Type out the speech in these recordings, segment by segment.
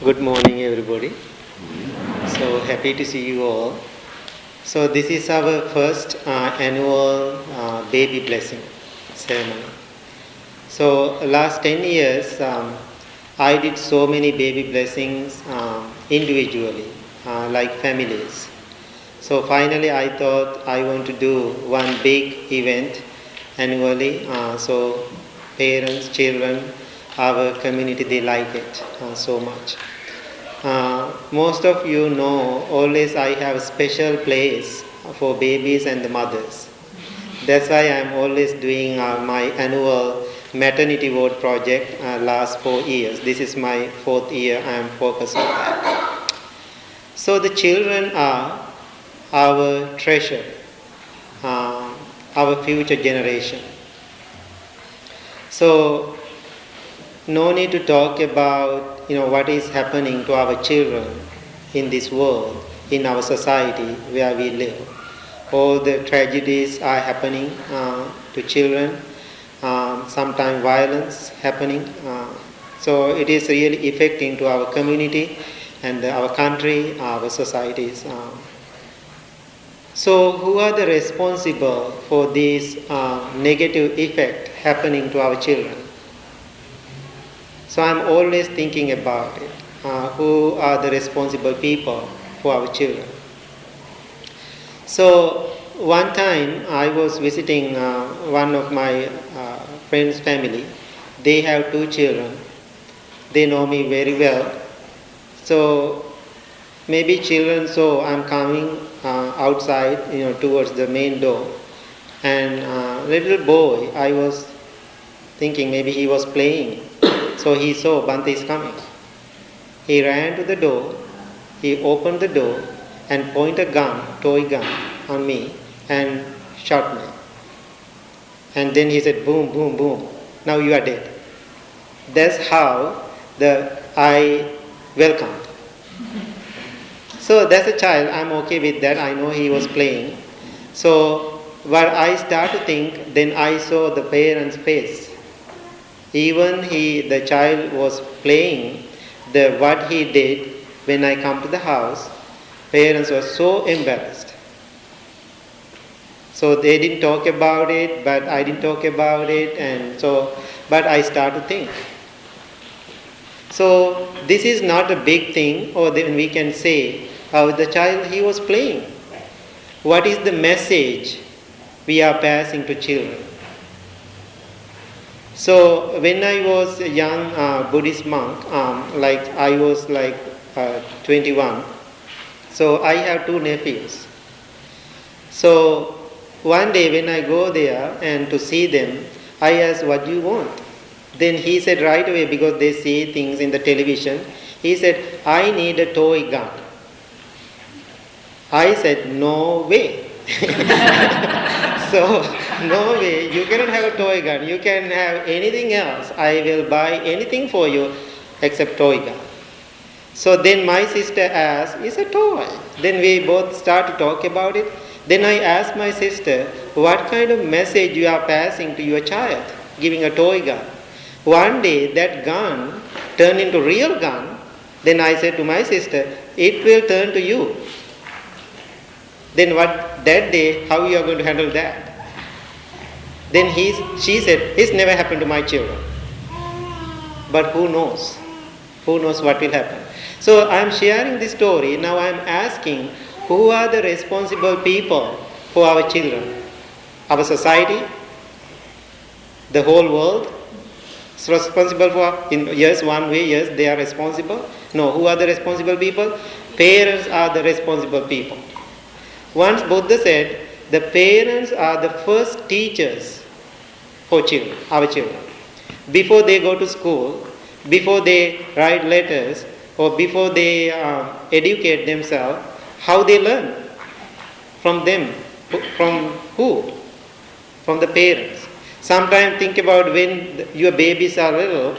Good morning, everybody. So happy to see you all. So this is our first annual baby blessing ceremony. So last 10 years, I did so many baby blessings individually, like families. So finally, I thought I want to do one big event annually. So parents, children, our community, they like it so much. Most of you know, always I have a special place for babies and the mothers. That's why I'm always doing my annual maternity ward project last 4 years. This is my fourth year I'm focused on that. So the children are our treasure, our future generation. So no need to talk about what is happening to our children in this world, in our society where we live. All the tragedies are happening to children, sometimes violence happening. So it is really affecting to our community and our country, our societies. So who are the responsible for this negative effect happening to our children? So I'm always thinking about it. Who are the responsible people for our children? So one time I was visiting one of my friend's family. They have 2 children. They know me very well. So maybe children saw I'm coming outside, towards the main door. And little boy, I was thinking maybe he was playing. So he saw Bante is coming. He ran to the door, he opened the door and pointed a gun, toy gun, on me and shot me. And then he said, boom, boom, boom, now you are dead. That's how I welcomed. So that's a child, I'm okay with that, I know he was playing. So when I start to think, then I saw the parents' face. Even the child was playing, what he did when I come to the house, parents were so embarrassed. So they didn't talk about it, but I didn't talk about it, but I start to think. So this is not a big thing, or then we can say, the child, he was playing. What is the message we are passing to children? So when I was a young Buddhist monk, I was 21, so I have 2 nephews. So one day when I go there and to see them, I asked, what do you want? Then he said right away, because they see things in the television, he said, I need a toy gun. I said, no way. So, no way, you cannot have a toy gun, you can have anything else. I will buy anything for you except toy gun. So then my sister asked, it's a toy. Then we both start to talk about it. Then I asked my sister, what kind of message you are passing to your child, giving a toy gun? One day that gun turned into real gun. Then I said to my sister, it will turn to you. Then that day, how you are going to handle that? Then she said, it's never happened to my children. But who knows? Who knows what will happen? So I am sharing this story. Now I am asking, who are the responsible people for our children? Our society? The whole world? Is responsible for, yes, one way, yes, they are responsible. No, who are the responsible people? Parents are the responsible people. Once Buddha said, the parents are the first teachers for children, our children. Before they go to school, before they write letters, or before they educate themselves, how they learn? From them. From who? From the parents. Sometimes think about when your babies are little,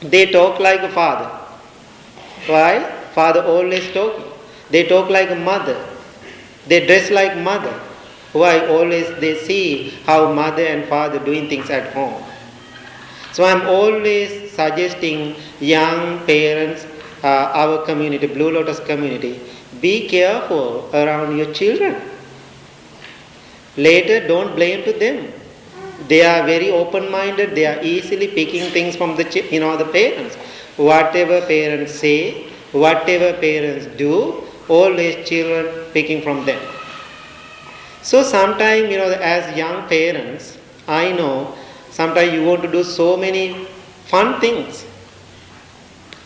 they talk like a father. Why? Father always talking. They talk like a mother. They dress like mother. Why? Always they see how mother and father doing things at home. So I'm always suggesting young parents our community, Blue Lotus community, be careful around your children. Later, don't blame to them. They are very open-minded. They are easily picking things from the parents. Whatever parents say, whatever parents do, always children picking from them. So sometimes, as young parents, I know sometimes you want to do so many fun things.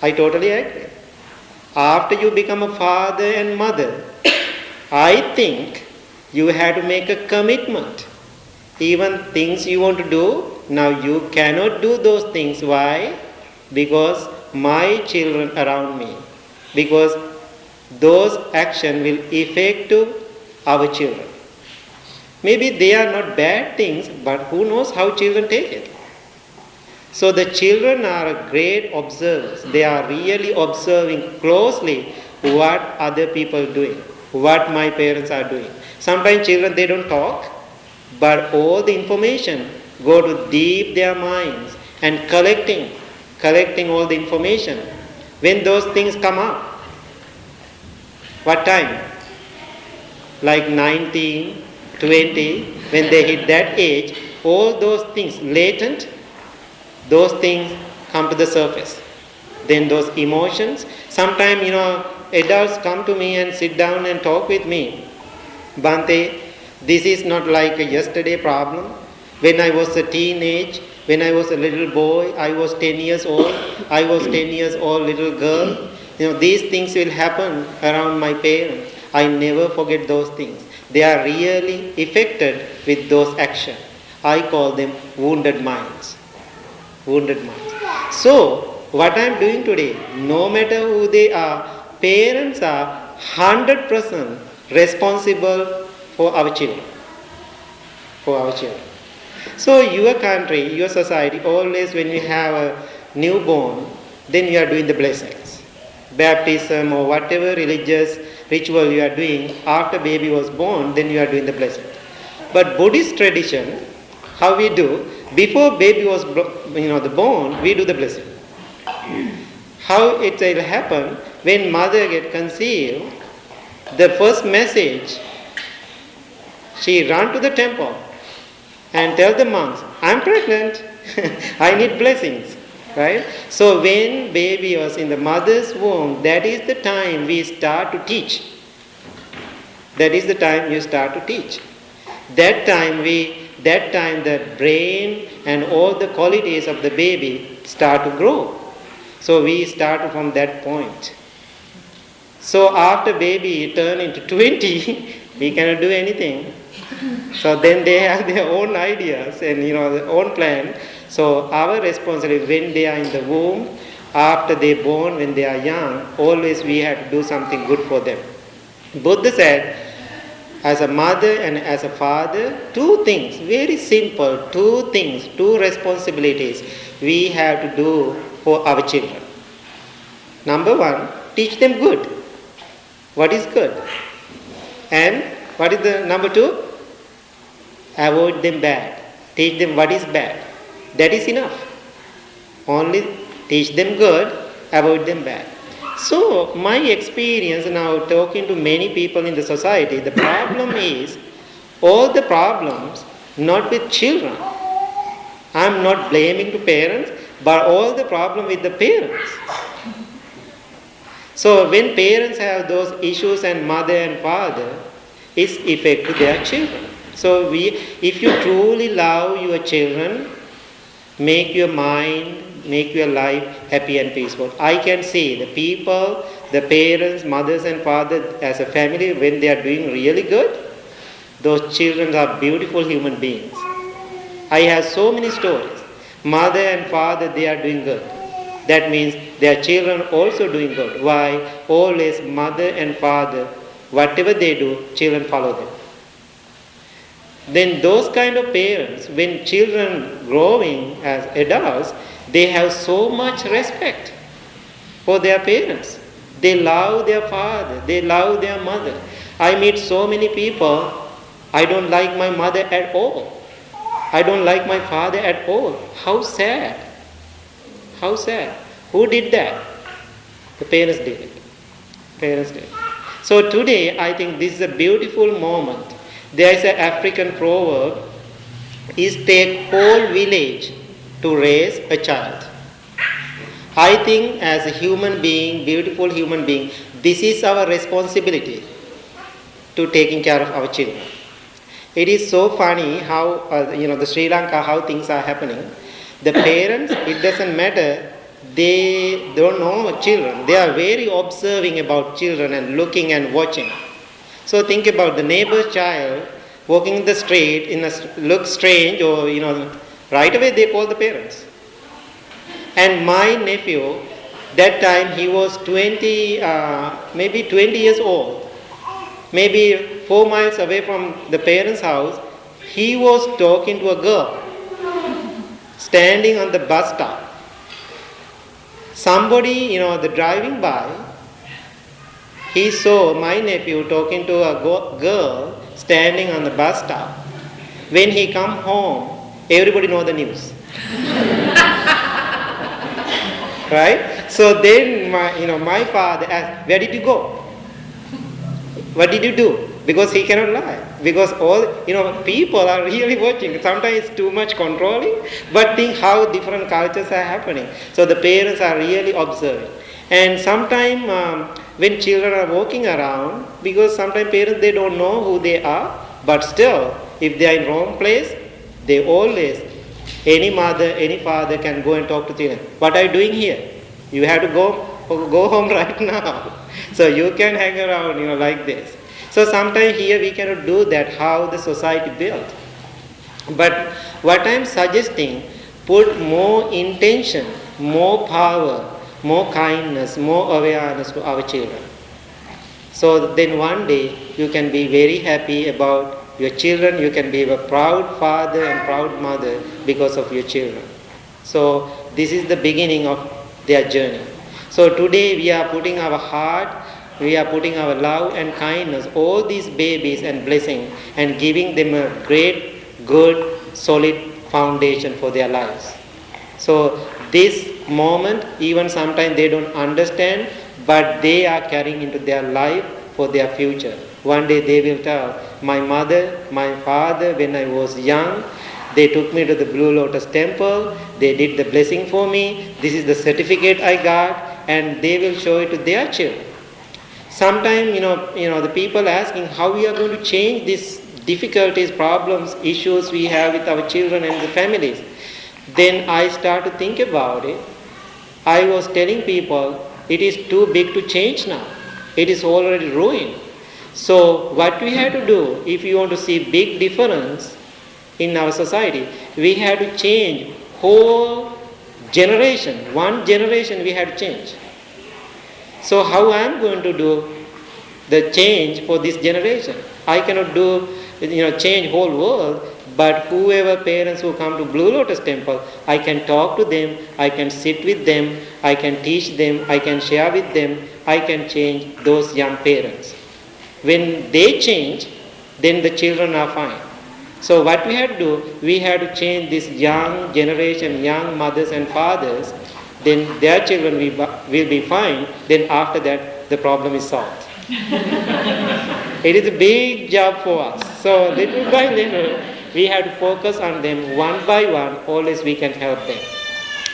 I totally agree. After you become a father and mother, I think you have to make a commitment. Even things you want to do, now you cannot do those things. Why? Because my children around me. Because those actions will affect to our children. Maybe they are not bad things, but who knows how children take it. So the children are great observers. They are really observing closely what other people are doing, what my parents are doing. Sometimes children, they don't talk, but all the information go to deep their minds and collecting all the information. When those things come up, what time? Like 19, 20, when they hit that age, all those things latent, those things come to the surface. Then those emotions, sometimes, adults come to me and sit down and talk with me. Bhante, this is not like a yesterday problem. When I was a teenage, when I was a little boy, I was 10 years old, I was 10 years old little girl. These things will happen around my parents. I never forget those things. They are really affected with those actions. I call them wounded minds. Wounded minds. So, what I am doing today, no matter who they are, parents are 100% responsible for our children. For our children. So, your country, your society, always when you have a newborn, then you are doing the blessings. Baptism or whatever religious ritual you are doing, after baby was born, then you are doing the blessing. But Buddhist tradition, how we do, before baby was born, we do the blessing. How it will happen, when mother get conceived, the first message, she run to the temple and tell the monks, I'm pregnant, I need blessings. Right? So when baby was in the mother's womb, that is the time we start to teach. That is the time you start to teach. That time the brain and all the qualities of the baby start to grow. So we start from that point. So after baby turn into 20, we cannot do anything. So then they have their own ideas and their own plan. So our responsibility when they are in the womb, after they are born, when they are young, always we have to do something good for them. Buddha said, as a mother and as a father, two things, very simple, two responsibilities we have to do for our children. Number one, teach them good. What is good? And what is the number two? Avoid them bad. Teach them what is bad. That is enough. Only teach them good, avoid them bad. So, my experience now talking to many people in the society, the problem is, all the problems not with children. I am not blaming to parents, but all the problem with the parents. So, when parents have those issues and mother and father, it's affect to their children. So, if you truly love your children, make your mind, make your life happy and peaceful. I can see the people, the parents, mothers and fathers as a family, when they are doing really good, those children are beautiful human beings. I have so many stories. Mother and father, they are doing good. That means their children also doing good. Why? Always mother and father, whatever they do, children follow them. Then those kind of parents, when children growing as adults, they have so much respect for their parents. They love their father, they love their mother. I meet so many people, I don't like my mother at all. I don't like my father at all. How sad. How sad. Who did that? The parents did it. Parents did it. So today, I think this is a beautiful moment. There is an African proverb, is take whole village to raise a child. I think as a human being, beautiful human being, this is our responsibility to taking care of our children. It is so funny how, the Sri Lanka, how things are happening. The parents, it doesn't matter, they don't know children. They are very observing about children and looking and watching. So think about the neighbor's child walking in the street, looks strange, or right away they call the parents. And my nephew, that time he was 20, maybe 20 years old, maybe 4 miles away from the parents' house. He was talking to a girl standing on the bus stop. Somebody, the driving by, he saw my nephew talking to a girl standing on the bus stop. When he come home, everybody know the news. Right? So then my father asked, where did you go? What did you do? Because he cannot lie. Because all, people are really watching. Sometimes it's too much controlling, but think how different cultures are happening. So the parents are really observing. And sometimes when children are walking around, because sometimes parents, they don't know who they are, but still, if they are in wrong place, they always, any mother, any father can go and talk to children. What are you doing here? You have to go home right now. So you can hang around, like this. So sometimes here we cannot do that, how the society built. But what I am suggesting, put more intention, more power, more kindness, more awareness to our children. So then one day you can be very happy about your children, you can be a proud father and proud mother because of your children. So this is the beginning of their journey. So today we are putting our heart, we are putting our love and kindness, all these babies and blessing, and giving them a great, good, solid foundation for their lives. So this moment, even sometimes they don't understand, but they are carrying into their life for their future. One day they will tell, my mother, my father, when I was young, they took me to the Blue Lotus Temple, they did the blessing for me, this is the certificate I got, and they will show it to their children. Sometimes, the people asking how we are going to change these difficulties, problems, issues we have with our children and the families. Then I start to think about it. I was telling people, it is too big to change now. It is already ruined. So what we have to do, if you want to see big difference in our society, we have to change whole generation. One generation we have to change. So how I am going to do the change for this generation? I cannot do, change whole world, but whoever parents who come to Blue Lotus Temple, I can talk to them, I can sit with them, I can teach them, I can share with them, I can change those young parents. When they change, then the children are fine. So what we have to do, we have to change this young generation, young mothers and fathers, then their children will be fine, then after that the problem is solved. It is a big job for us. So little by little, we have to focus on them one by one, always we can help them.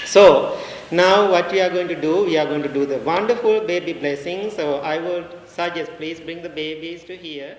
So now what we are going to do, we are going to do the wonderful baby blessing. So I would suggest, please bring the babies to here.